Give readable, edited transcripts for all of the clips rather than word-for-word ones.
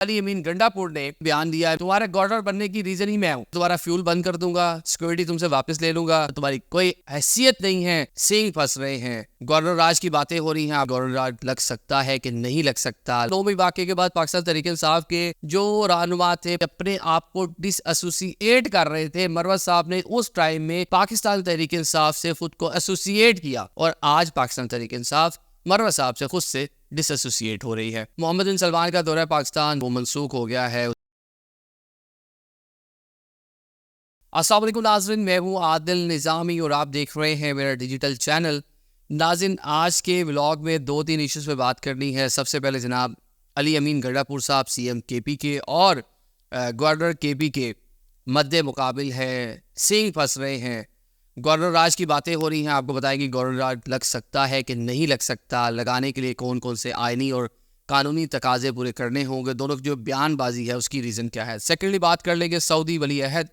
علی امین گنڈاپور نے بیان دیا ہے تمہارے گورنر بننے کی ریزن ہی میں ہوں، تمہارا فیول بند کر دوں گا، سیکورٹی تم سے واپس لے لوں گا، تمہاری کوئی حیثیت نہیں ہے، سینگ پھنس رہے ہیں، گورنر راج کی باتیں ہو رہی ہیں، گورنر راج لگ سکتا ہے کہ نہیں لگ سکتا۔ 9 واقعے کے بعد پاکستان تحریک انصاف کے جو رہنما تھے اپنے آپ کو ڈس ایسوسیٹ کر رہے تھے، مروت صاحب نے اس ٹائم میں پاکستان تحریک انصاف سے خود کو ایسوسیٹ کیا، اور آج پاکستان تحریک انصاف مروت صاحب سے خود سے ڈس ایسوسیٹ ہو رہی ہے۔ محمد بن سلمان کا دورہ پاکستان وہ منسوخ ہو گیا ہے۔ السلام علیکم ناظرین، میں ہوں عادل نظامی اور آپ دیکھ رہے ہیں میرا ڈیجیٹل چینل۔ ناظرین، آج کے ولاگ میں 2-3 ایشوز پہ بات کرنی ہے۔ سب سے پہلے جناب علی امین گنڈاپور صاحب سی ایم کے پی کے اور گورنر کے پی کے مد مقابل ہے، سینگ پھنس رہے ہیں، گورنر راج کی باتیں ہو رہی ہیں۔ آپ کو بتائیں کہ گورنر راج لگ سکتا ہے کہ نہیں لگ سکتا، لگانے کے لیے کون کون سے آئینی اور قانونی تقاضے پورے کرنے ہوں گے، دونوں کی جو بیان بازی ہے اس کی ریزن کیا ہے۔ سیکنڈلی بات کر لیں گے سعودی ولی عہد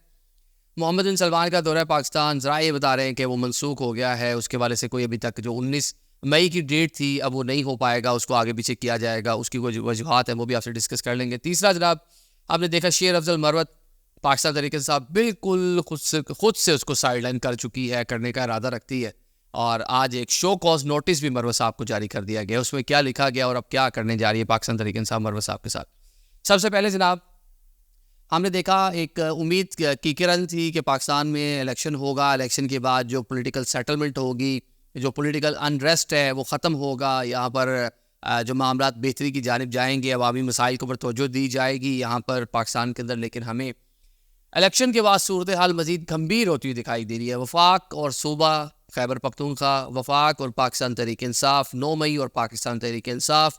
محمد بن سلمان کا دورہ پاکستان، ذرائع یہ بتا رہے ہیں کہ وہ منسوخ ہو گیا ہے، اس کے والے سے کوئی ابھی تک جو 19 مئی کی ڈیٹ تھی اب وہ نہیں ہو پائے گا، اس کو آگے پیچھے کیا جائے گا، اس کی کوئی وجوہات ہیں وہ بھی آپ سے ڈسکس کر لیں گے۔ تیسرا جناب آپ نے دیکھا شیر افضل مروت پاکستان تحریک انصاف بالکل خود سے اس کو سائڈ لائن کر چکی ہے، کرنے کا ارادہ رکھتی ہے، اور آج ایک شو کاز نوٹس بھی مروت صاحب کو جاری کر دیا گیا، اس میں کیا لکھا گیا اور اب کیا کرنے جا رہی ہے پاکستان تحریک انصاف مروت صاحب کے ساتھ۔ سب سے پہلے جناب ہم نے دیکھا ایک امید کی کرن تھی کہ پاکستان میں الیکشن ہوگا، الیکشن کے بعد جو پولیٹیکل سیٹلمنٹ ہوگی، جو پولیٹیکل انریسٹ ہے وہ ختم ہوگا، یہاں پر جو معاملات بہتری کی جانب جائیں گے، عوامی مسائل کے اوپر توجہ دی جائے گی یہاں پر پاکستان کے اندر۔ لیکن ہمیں الیکشن کے بعد صورتحال مزید گمبھیر ہوتی ہوئی دکھائی دے رہی ہے۔ وفاق اور صوبہ خیبر پختونخوا، وفاق اور پاکستان تحریک انصاف، 9 مئی اور پاکستان تحریک انصاف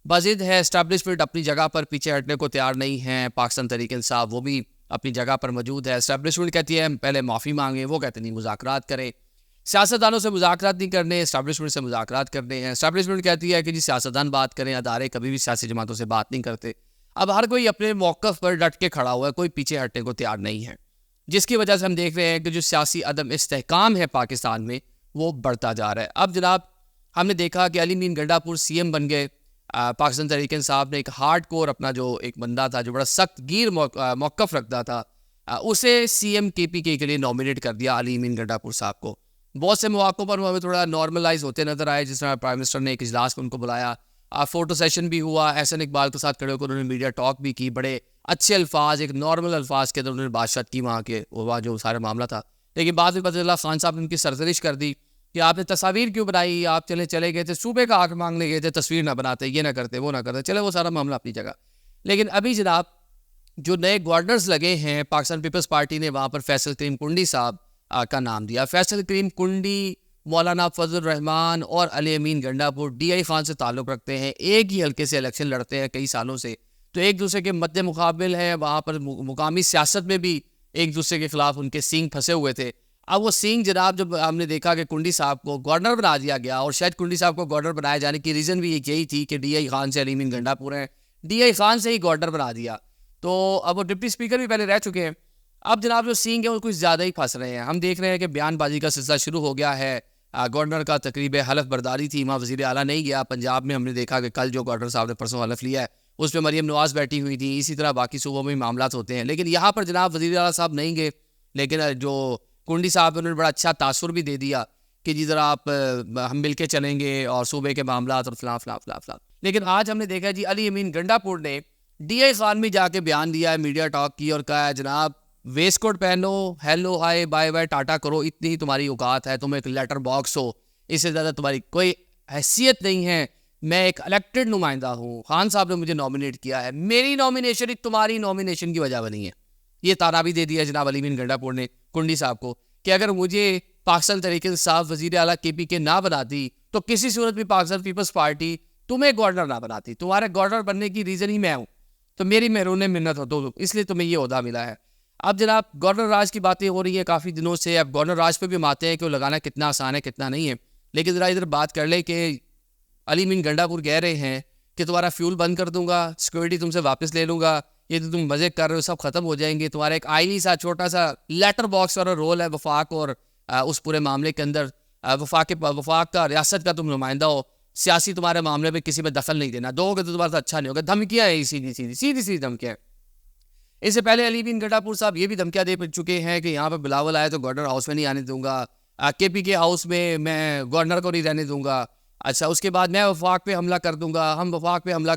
بضد ہے، اسٹیبلشمنٹ اپنی جگہ پر پیچھے ہٹنے کو تیار نہیں ہے، پاکستان تحریک انصاف وہ بھی اپنی جگہ پر موجود ہے۔ اسٹیبلشمنٹ کہتی ہے پہلے معافی مانگیں، وہ کہتے نہیں مذاکرات کریں، سیاستدانوں سے مذاکرات نہیں کرنے، اسٹیبلشمنٹ سے مذاکرات کرنے ہیں۔ اسٹیبلشمنٹ کہتی ہے کہ جی سیاستدان بات کریں، ادارے کبھی بھی سیاسی جماعتوں سے بات نہیں کرتے۔ اب ہر کوئی اپنے موقف پر ڈٹ کے کھڑا ہوا ہے، کوئی پیچھے ہٹنے کو تیار نہیں ہے، جس کی وجہ سے ہم دیکھ رہے ہیں کہ جو سیاسی عدم استحکام ہے پاکستان میں وہ بڑھتا جا رہا ہے۔ اب جناب ہم نے دیکھا کہ علی امین گنڈاپور سی ایم بن گئے، پاکستان تحریک انصاف نے ایک ہارڈ کور اپنا جو ایک بندہ تھا جو بڑا سخت گیر موقف رکھتا تھا، اسے سی ایم کے پی کے لیے نامینیٹ کر دیا علی امین گنڈاپور صاحب کو۔ بہت سے مواقعوں پر وہ ہمیں تھوڑا نارملائز ہوتے نظر آئے، جس طرح پرائم منسٹر نے ایک اجلاس میں ان کو بلایا، فوٹو سیشن بھی ہوا، احسن اقبال کے ساتھ کھڑے ہو کر انہوں نے میڈیا ٹاک بھی کی، بڑے اچھے الفاظ، ایک نارمل الفاظ کے اندر انہوں نے بات کی وہاں کے وہاں جو سارا معاملہ تھا۔ لیکن بعد میں بدر اللہ خان صاحب نے ان کی سرزنش کر دی کہ آپ نے تصاویر کیوں بنائی، آپ چلے گئے تھے صوبے کا حق مانگنے گئے تھے، تصویر نہ بناتے، یہ نہ کرتے، وہ نہ کرتے، چلے وہ سارا معاملہ اپنی جگہ۔ لیکن ابھی جناب جو نئے گورنرز لگے ہیں، پاکستان پیپلز پارٹی نے وہاں پر فیصل کریم کنڈی صاحب کا نام دیا۔ فیصل کریم کنڈی، مولانا فضل الرحمان اور علی امین گنڈاپور ڈی آئی خان سے تعلق رکھتے ہیں، ایک ہی حلقے سے الیکشن لڑتے ہیں کئی سالوں سے، تو ایک دوسرے کے مد مقابل ہیں، وہاں پر مقامی سیاست میں بھی ایک دوسرے کے خلاف ان کے سینگ پھنسے ہوئے تھے۔ اب وہ سینگ جناب جب ہم نے دیکھا کہ کنڈی صاحب کو گورنر بنا دیا گیا، اور شاید کنڈی صاحب کو گورنر بنائے جانے کی ریزن بھی یہی تھی کہ ڈی آئی خان سے علی امین گنڈاپور ہیں، ڈی آئی خان سے ہی گورنر بنا دیا، تو اب وہ ڈپٹی اسپیکر بھی پہلے رہ چکے ہیں۔ اب جناب جو سینگ ہے وہ کچھ زیادہ ہی پھنس رہے ہیں، ہم دیکھ رہے ہیں کہ بیان بازی کا سلسلہ شروع ہو گیا ہے۔ گورنر کا تقریب حلف برداری تھی، وہاں وزیر اعلیٰ نہیں گیا۔ پنجاب میں ہم نے دیکھا کہ کل جو گورنر صاحب نے پرسوں حلف لیا ہے اس پہ مریم نواز بیٹھی ہوئی تھی، اسی طرح باقی صوبوں میں معاملات ہوتے ہیں، لیکن یہاں پر جناب وزیر اعلیٰ صاحب نہیں گئے، لیکن جو کنڈی صاحب انہوں نے بڑا اچھا تاثر بھی دے دیا کہ جی ذرا آپ ہم مل کے چلیں گے اور صوبے کے معاملات اور فلاں فلاں فلاں فلاں۔ لیکن آج ہم نے دیکھا جی علی امین گنڈاپور نے ڈی آئی خان میں جا کے بیان دیا ہے، میڈیا ٹاک کی اور کہا ہے جناب ویسٹ کوٹ پہنو، hello hi bye bye tata کرو، اتنی ہی تمہاری اوقات ہے، تم ایک لیٹر باکس ہو، اس سے زیادہ تمہاری کوئی حیثیت نہیں ہے، میں ایک الیکٹڈ نمائندہ ہوں، خان صاحب نے مجھے نامینیٹ کیا ہے، میری نامینیشن تمہاری نامینیشن کی وجہ بنی ہے۔ یہ تانا بھی دے دیا جناب علی امین گنڈاپور نے کنڈی صاحب کو کہ اگر مجھے پاکستان تحریک انصاف وزیر اعلیٰ کے پی کے نہ بناتی تو کسی صورت بھی پاکستان پیپلز پارٹی تمہیں گورنر نہ بناتی، تمہارے گورنر بننے کی ریزن ہی میں ہوں، تو میری محرون منت ہو تو اس لیے تمہیں یہ عہدہ ملا ہے۔ اب جناب گورنر راج کی باتیں ہو رہی ہیں کافی دنوں سے، اب گورنر راج پہ بھی ہم آتے ہیں کہ وہ لگانا کتنا آسان ہے کتنا نہیں ہے، لیکن ذرا ادھر بات کر لیں کہ علی امین گنڈاپور کہہ رہے ہیں کہ تمہارا فیول بند کر دوں گا، سیکورٹی تم سے واپس لے لوں گا، یہ تو تم مزے کر رہے ہو سب ختم ہو جائیں گے، تمہارا ایک آئینی سا چھوٹا سا لیٹر باکس والا رول ہے وفاق اور اس پورے معاملے کے اندر، وفاق کا ریاست کا تم نمائندہ ہو، سیاسی تمہارے معاملے میں کسی میں دخل نہیں دینا، دو گے تو تمہارا اچھا نہیں ہوگا. دھمکیاں ہیں سیدھی دھمکیاں. اس سے پہلے علی بن گنڈا پور صاحب یہ بھی دھمکیاں دے چکے ہیں کہ یہاں پہ بلاول آئے تو گورنر ہاؤس میں نہیں آنے دوں گا، KP کے ہاؤس میں گورنر کو نہیں رہنے دوں گا. اچھا اس کے بعد میں وفاق پہ حملہ کر دوں گا، ہم وفاق پہ حملہ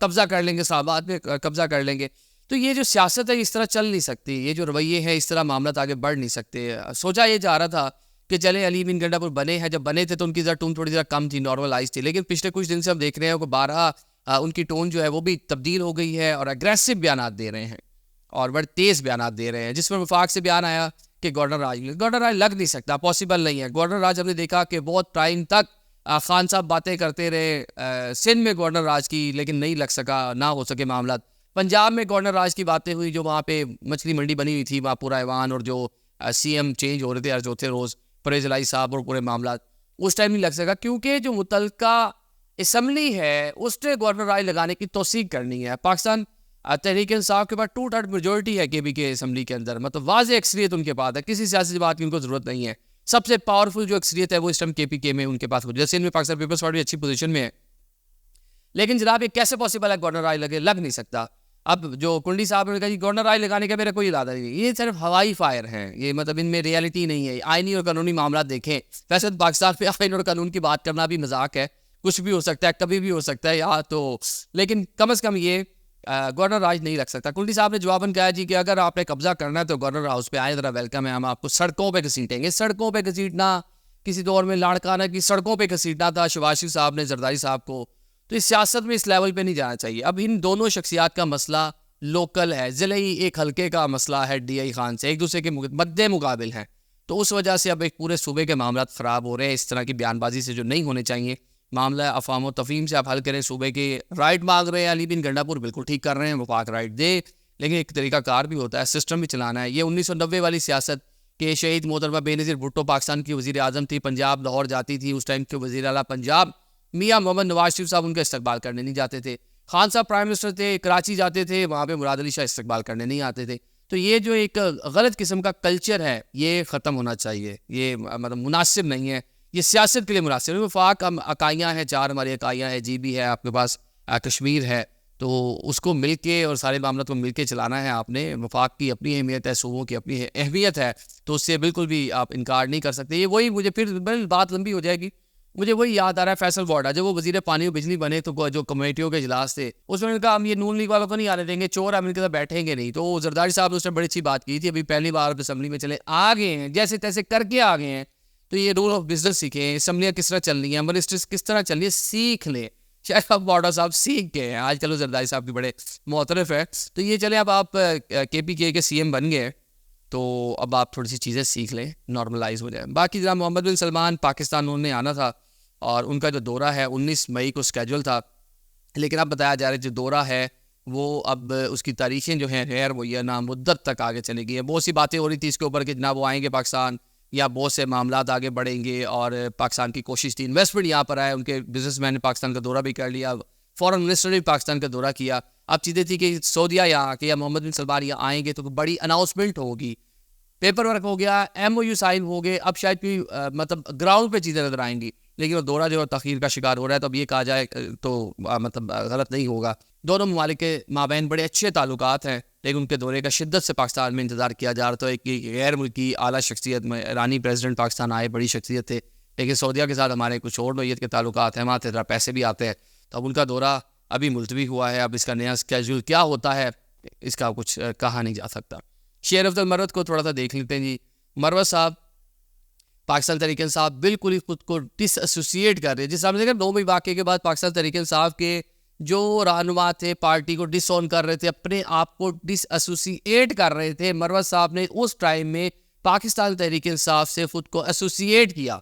قبضہ کر لیں گے، صحابات پہ قبضہ کر لیں گے. تو یہ جو سیاست ہے اس طرح چل نہیں سکتی، یہ جو رویے ہیں اس طرح معاملات آگے بڑھ نہیں سکتے. سوچا یہ جا رہا تھا کہ چلے علی بن گنڈا پور بنے ہیں، جب بنے تھے تو ان کی ذرا ٹون تھوڑی ذرا کم تھی، نارملائز تھی، لیکن پچھلے کچھ دن سے ہم دیکھ رہے ہیں کہ بارہ ان کی ٹون جو ہے وہ بھی تبدیل ہو گئی ہے اور اگریسو بیانات دے رہے ہیں اور بڑے تیز بیانات دے رہے ہیں. جس میں وفاق سے بیان آیا کہ گورنر راج لگ نہیں سکتا، پاسبل نہیں ہے. گورنر راج ہم نے دیکھا کہ بہت ٹائم تک خان صاحب باتیں کرتے رہے سندھ میں گورنر راج کی، لیکن نہیں لگ سکا، نہ ہو سکے معاملات. پنجاب میں گورنر راج کی باتیں ہوئی، جو وہاں پہ مچھلی منڈی بنی ہوئی تھی، وہاں پورا ایوان اور جو CM چینج ہو رہے تھے ہر چوتھے روز، پریز الہی صاحب اور پورے معاملات، اس ٹائم نہیں لگ سکا کیونکہ جو متعلقہ اسمبلی ہے اس نے گورنر راج لگانے کی توثیق کرنی ہے. پاکستان تحریک انصاف کے پاس 2/3 میجورٹی ہے KP کے اسمبلی کے اندر، مطلب واضح اکثریت ان کے پاس ہے، کسی سیاسی جماعت کی ان کو ضرورت نہیں ہے. سب سے پاورفل جو اکثریت ہے وہ اس ٹائم KP میں ان کے پاس، جیسے ان میں پاکستان پیپلز پارٹی اچھی پوزیشن میں ہے. لیکن جناب یہ کیسے پاسبل ہے گورنر راج لگ نہیں سکتا. اب جو کنڈی صاحب نے کہا کہ گورنر راج لگانے کا میرا کوئی ارادہ نہیں، یہ صرف ہوائی فائر ہیں، یہ مطلب ان میں ریئلٹی نہیں ہے. آئینی اور قانونی معاملات دیکھیں، ویسے تو پاکستان پہ آئین اور قانون کی بات کرنا بھی مذاق ہے، کچھ بھی ہو سکتا ہے، کبھی بھی ہو سکتا ہے یا تو، لیکن کم از کم یہ گورنر راج نہیں لگ سکتا. کنڈی صاحب نے جواباً کہا جی کہ اگر آپ نے قبضہ کرنا ہے تو گورنر ہاؤس پہ آئے، ذرا ویلکم ہے، ہم آپ کو سڑکوں پہ گھسیٹیں گے. سڑکوں پہ گھسیٹنا کسی دور میں لاڑکانہ کی سڑکوں پہ گھسیٹنا تھا شباز شریف صاحب نے زرداری صاحب کو. تو اس سیاست میں اس لیول پہ نہیں جانا چاہیے. اب ان دونوں شخصیات کا مسئلہ لوکل ہے، ضلعی ایک حلقے کا مسئلہ ہے DI خان سے، ایک دوسرے کے مد مقابل ہیں. تو اس وجہ سے اب ایک پورے صوبے کے معاملات خراب ہو رہے ہیں اس طرح کی بیان بازی سے جو نہیں ہونے چاہیے. معاملہ افہام و تفہیم سے آپ حل کریں. صوبے کے رائٹ مانگ رہے ہیں علی بن گنڈا پور، بالکل ٹھیک کر رہے ہیں، وفاق رائٹ دے، لیکن ایک طریقہ کار بھی ہوتا ہے، سسٹم بھی چلانا ہے. یہ 1990 والی سیاست کہ شہید محترمہ بے نظیر بھٹو پاکستان کی وزیر اعظم تھی، پنجاب لاہور جاتی تھی، اس ٹائم کے وزیر اعلیٰ پنجاب میاں محمد نواز شریف صاحب ان کا استقبال کرنے نہیں جاتے تھے. خان صاحب پرائم منسٹر تھے، کراچی جاتے تھے، وہاں پہ مراد علی شاہ استقبال کرنے نہیں آتے تھے. تو یہ جو ایک غلط قسم کا کلچر ہے یہ ختم ہونا چاہیے، یہ مطلب مناسب نہیں ہے، یہ سیاست کے لیے مناسب ہے. وفاق اکائیاں ہیں، 4 ہماری اکائیاں ہیں، GB ہے آپ کے پاس، کشمیر ہے، تو اس کو مل کے اور سارے معاملات کو مل کے چلانا ہے آپ نے. وفاق کی اپنی اہمیت ہے، صوبوں کی اپنی اہمیت ہے، تو اس سے بالکل بھی آپ انکار نہیں کر سکتے. یہ وہی مجھے پھر بات لمبی ہو جائے گی، مجھے وہی یاد آ رہا ہے فیصل وارڈا جب وہ وزیر پانی و بجلی بنے تو جو کمیٹیوں کے اجلاس تھے اس میں کہا ہم یہ نون لیگ والوں کو نہیں آنے دیں گے، چور ہم ان کے ساتھ بیٹھیں گے نہیں. تو زرداری صاحب نے اس نے بڑی اچھی بات کی تھی، ابھی پہلی بار اسمبلی میں چلے آ گئے ہیں، جیسے تیسے کر کے آ گئے ہیں، تو یہ رول آف بزنس سیکھیں، اسمبلیاں کس طرح چلنی ہیں، منسٹرز کس طرح چلنی ہے، سیکھ لیں. شاید اب وارڈا صاحب سیکھ گئے ہیں آج کل، وہ زرداری صاحب بھی بڑے معترف ہے. تو یہ چلیں اب آپ KPK کے CM بن گئے تو اب آپ تھوڑی سی چیزیں سیکھ لیں، نارملائز ہو جائیں. باقی جناب محمد بن سلمان پاکستان انہوں نے آنا تھا اور ان کا جو دورہ ہے 19 مئی کو اسکیجول تھا، لیکن اب بتایا جا رہا ہے جو دورہ ہے وہ اب اس کی تاریخیں جو ہیں غیر معینہ مدت تک آگے چلے گئی ہیں. بہت سی باتیں ہو رہی تھی اس کے اوپر کہ جناب وہ آئیں گے پاکستان یا بہت سے معاملات آگے بڑھیں گے، اور پاکستان کی کوشش تھی انویسٹمنٹ یہاں پر آئے، ان کے بزنس مین نے پاکستان کا دورہ بھی کر لیا، فورن منسٹر نے بھی پاکستان کا دورہ کیا. اب چیزیں تھی کہ سعودیہ یہاں کہ یا محمد بن سلمان یہاں آئیں گے تو بڑی اناؤنسمنٹ ہوگی، پیپر ورک ہو گیا، MOU سائن ہو گئے، اب شاید کوئی مطلب گراؤنڈ پہ چیزیں نظر آئیں گی. لیکن وہ دورہ جو ہے تاخیر کا شکار ہو رہا ہے، تو اب یہ کہا جائے تو مطلب غلط نہیں ہوگا. دونوں ممالک کے مابین بڑے اچھے تعلقات ہیں، لیکن ان کے دورے کا شدت سے پاکستان میں انتظار کیا جا رہا تھا. ایک غیر ملکی اعلیٰ شخصیت میں ایرانی پریزیڈنٹ پاکستان آئے، بڑی شخصیت تھے، لیکن سعودیہ کے ساتھ ہمارے کچھ اور نوعیت کے تعلقات ہیں، وہاں ذرا پیسے بھی آتے ہیں. تو اب ان کا دورہ ابھی ملتوی ہوا ہے، اب اس کا نیا اسکیجول کیا ہوتا ہے اس کا کچھ کہا نہیں جا سکتا. شیر افضل مروت کو تھوڑا سا دیکھ لیتے ہیں جی. مروت صاحب پاکستان تحریک انصاف بالکل ہی خود کو ڈس ایسوسیٹ کر رہے ہیں. جس طرح سے 9 مئی واقعے کے بعد پاکستان تحریک انصاف کے جو رہنما تھے پارٹی کو ڈس آن کر رہے تھے، اپنے آپ کو ڈس ایسوسیٹ کر رہے تھے، مروت صاحب نے اس ٹائم میں پاکستان تحریک انصاف سے خود کو ایسوسیٹ کیا،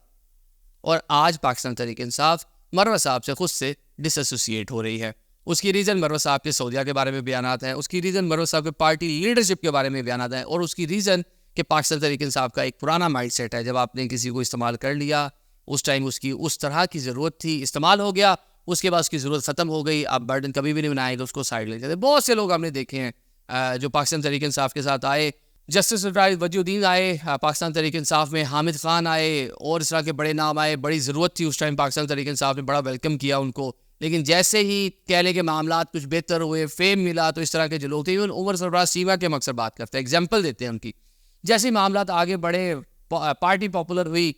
اور آج پاکستان تحریک انصاف مروت صاحب سے خود سے ڈس ایسوسیٹ ہو رہی ہے. اس کی ریزن مروت صاحب کے سعودیہ کے بارے میں بیانات ہیں، اس کی ریزن مروت صاحب کے پارٹی لیڈرشپ کے بارے میں بیانات ہیں، اور اس کی ریزن کہ پاکستان تحریک انصاف کا ایک پرانا مائنڈ سیٹ ہے. جب آپ نے کسی کو استعمال کر لیا اس ٹائم اس کی اس طرح کی ضرورت تھی، استعمال ہو گیا، اس کے بعد اس کی ضرورت ختم ہو گئی، آپ برڈن کبھی بھی نہیں بنائے گا، اس کو سائڈ لے جاتے. بہت سے لوگ ہم نے دیکھے ہیں جو پاکستان تحریک انصاف کے ساتھ آئے جسٹس وجی الدین آئے پاکستان تحریک انصاف میں، حامد خان آئے اور اس طرح کے بڑے نام آئے. بڑی ضرورت تھی اس ٹائم پاکستان تحریک انصاف نے بڑا ویلکم کیا ان کو. لیکن جیسے ہی کہہ لیں کہ معاملات کچھ بہتر ہوئے، فیم ملا، تو اس طرح کے جو لوگ تھے، ایون عمر سرفراز سیما کے ہم اکثر بات کرتے ہیں، ایگزامپل دیتے ہیں ان کی. جیسے ہی معاملات آگے بڑھے، پارٹی پاپولر ہوئی،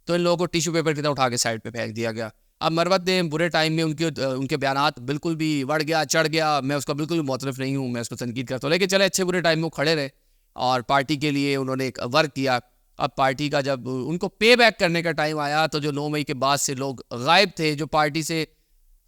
تو ان لوگوں کو ٹیشو پیپر کی طرح اٹھا کے سائڈ پہ پھینک دیا گیا. اب مروت نے برے ٹائم میں ان کے بیانات بالکل بھی بڑھ گیا، چڑھ گیا، میں اس کا بالکل بھی معترف نہیں ہوں، میں اس کو تنقید کرتا ہوں، لیکن چلے اچھے برے ٹائم میں وہ کھڑے رہے اور پارٹی کے لیے انہوں نے ایک ورک کیا. اب پارٹی کا جب ان کو پے بیک کرنے کا ٹائم آیا، تو جو 9 مئی کے بعد سے لوگ غائب تھے، جو پارٹی سے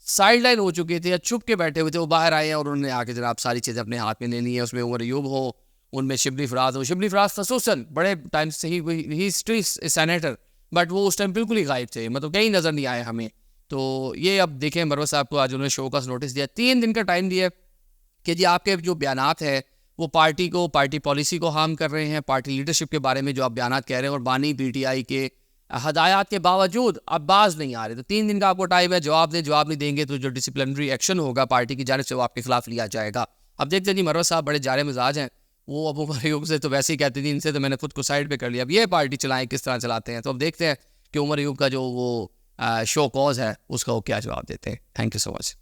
سائڈ لائن ہو چکے تھے یا چھپ کے بیٹھے ہوئے تھے، وہ باہر آئے ہیں اور انہوں نے آ کے جناب ساری چیزیں اپنے ہاتھ میں لینی ہے. اس میں عمر ایوب ہو، ان میں شبلی فراز ہو. شبلی فراز خصوصاً بڑے ٹائم سے ہی اسٹری سینیٹر، بٹ وہ اس ٹائم بالکل ہی غائب تھے، مطلب کہیں نظر نہیں آئے ہمیں. تو یہ اب دیکھیں مروت صاحب کو آج انہوں نے شو کا نوٹس دیا، 3 دن کا ٹائم دیا کہ جی آپ کے جو بیانات ہیں وہ پارٹی کو، پارٹی پالیسی کو ہارم کر رہے ہیں، پارٹی لیڈرشپ کے بارے میں جو آپ بیانات کہہ رہے ہیں، اور بانی پی ٹی آئی کے ہدایات کے باوجود اب باز نہیں آ رہے. تو 3 دن کا آپ کو ٹائم ہے، جواب نہیں دیں گے تو جو ڈسپلنری ایکشن ہوگا پارٹی کی جانب سے وہ آپ کے خلاف لیا جائے گا. اب دیکھتے ہیں جی مروت صاحب بڑے جارے مزاج ہیں، وہ ابو عمر ایوب سے تو ویسے ہی کہتے تھے ان سے تو میں نے خود کو سائڈ پہ کر لیا، اب یہ پارٹی چلائیں کس طرح چلاتے ہیں. تو اب دیکھتے ہیں کہ عمر ایوب کا جو وہ شو کوز ہے اس کا وہ کیا جواب دیتے ہیں. Thank you so much.